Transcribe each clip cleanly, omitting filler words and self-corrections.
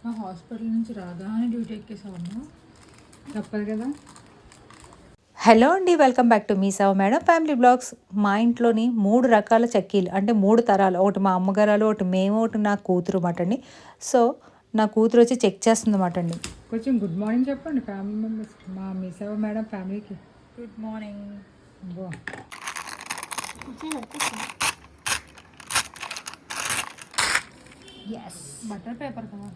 Hospital నుంచి రాగానే duty ఎక్కేసాము, తప్పదు కదా. హలో అండి, వెల్కమ్ బ్యాక్ టు మీ సావ్ మేడం ఫ్యామిలీ బ్లాగ్స్. మా ఇంట్లోని 3 రకాల చక్కీలు, అంటే 3 తరాలు, ఒకటి మా అమ్మగారు, ఒకటి మేము, ఒకటి నా కూతురు అన్నమాట అండి. సో నా కూతురు వచ్చి చెక్ చేస్తుంది అన్నమాట అండి. కొంచెం గుడ్ మార్నింగ్ చెప్పండి ఫ్యామిలీ మెంబర్స్, మా మీ సావ్ మేడం ఫ్యామిలీకి. Good morning. Yes, butter paper కదా,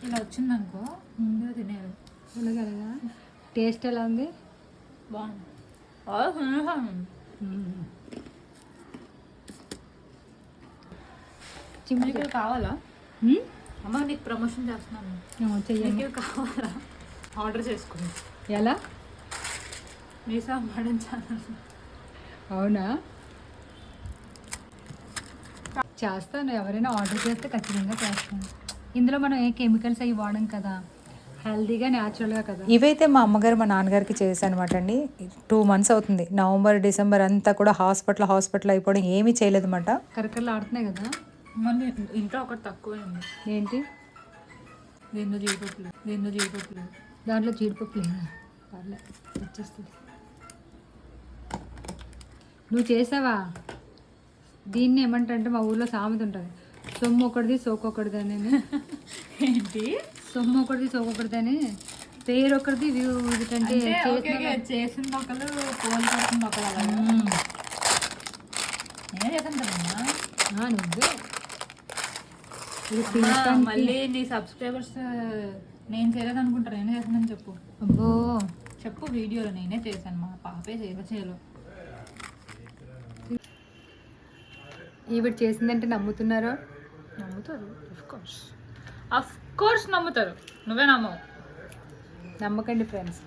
ఇలా వచ్చిందనుకో ముందుగా తినేది. ఉండగలగా. టేస్ట్ ఎలా ఉంది? బాగుంది. చిమ్మికి కావాలా? అమ్మ నీకు ప్రమోషన్ చేస్తున్నాను, చెయ్యండి. నీకు కావాలా? ఆర్డర్ చేసుకుని ఎలా? మీసా మేడం ఛానల్. అవునా, చేస్తాను. ఎవరైనా ఆర్డర్ చేస్తే ఖచ్చితంగా చేస్తాను. ఇందులో మనం ఏ కెమికల్స్ అవి వాడం కదా, హెల్తీగా న్యాచురల్గా కదా. ఇవైతే మా అమ్మగారు మా నాన్నగారికి చేశాను అనమాట అండి. 2 months అవుతుంది. నవంబర్ డిసెంబర్ అంతా కూడా హాస్పిటల్ అయిపోవడం ఏమీ చేయలేదు అనమాట. కరకరలు ఆడుతున్నాయి కదా. మళ్ళీ ఇంట్లో ఒకటి తక్కువ ఉంది. ఏంటి? దీనిలో జీడిపప్పులు. దాంట్లో జీడిపప్పు లేదా? పర్లే, వచ్చేస్తుంది. నువ్వు చేసావా? దీన్ని ఏమంటే మా ఊర్లో సామెత ఉంటుంది, సొమ్ము ఒకటిది సోకొకటిది అని. ఏంటి? సొమ్ము ఒకటిది సోకొకటిదని, పేరు ఒకటిది వీటంటే చేసింది ఒకరు, పోల్ పడుతుంది ఒకరు. అలాగా నేనే చేసాను కదమ్మా. నువ్వే. మళ్ళీ నీ సబ్స్క్రైబర్స్ నేను చేయలేదు అనుకుంటారు. నేనే చేశానని చెప్పు. అబ్బో, చెప్పు వీడియోలో నేనే చేశాను, మా పాపే చేయలో. ఈవిడ చేసిందంటే నమ్ముతున్నారా? నమ్ముతారు, అఫ్ కోర్స్ నమ్ముతారు. నువ్వే నమ్మవు. నమ్మకండి ఫ్రెండ్స్.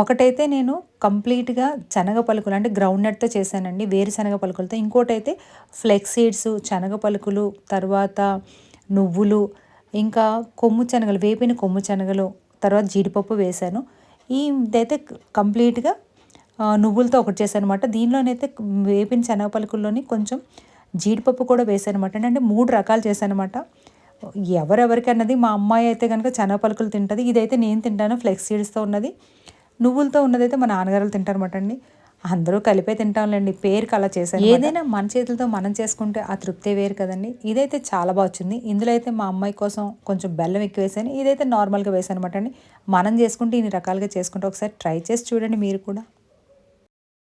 ఒకటైతే నేను కంప్లీట్గా శనగ పలుకులు, అంటే గ్రౌండ్ నట్తో చేశానండి, వేరుశనగ పలుకులతో. ఇంకోటైతే ఫ్లెక్స్ సీడ్స్, శనగ పలుకులు, తర్వాత నువ్వులు, ఇంకా కొమ్ము శనగలు, వేపిన కొమ్ము శనగలు, తర్వాత జీడిపప్పు వేశాను. ఇదైతే కంప్లీట్గా నువ్వులతో ఒకటి చేశాను అనమాట. దీనిలోనైతే వేపిన శనగ పలుకుల్లోని కొంచెం జీడిపప్పు కూడా వేసాను అనమాట. అంటే 3 రకాలు చేశాను అనమాట. ఎవరెవరికి అన్నది. మా అమ్మాయి అయితే కనుక శనగ పలుకులు తింటుంది, ఇదైతే నేను తింటాను. ఫ్లెక్స్ సీడ్స్తో ఉన్నది, నువ్వులతో ఉన్నదైతే మా నాన్నగారు తింటారు అనమాట అండి. అందరూ కలిపే తింటాంలేండి, పేరుకి అలా చేశాను. ఏదైనా మన చేతులతో మనం చేసుకుంటే ఆ తృప్తే వేరు కదండి. ఇదైతే చాలా బాగా వచ్చింది. ఇందులో అయితే మా అమ్మాయి కోసం కొంచెం బెల్లం ఎక్కువ వేసాను, ఇదైతే నార్మల్గా వేసాను అనమాట అండి. మనం చేసుకుంటే ఇన్ని రకాలుగా చేసుకుంటే ఒకసారి ట్రై చేసి చూడండి మీరు కూడా.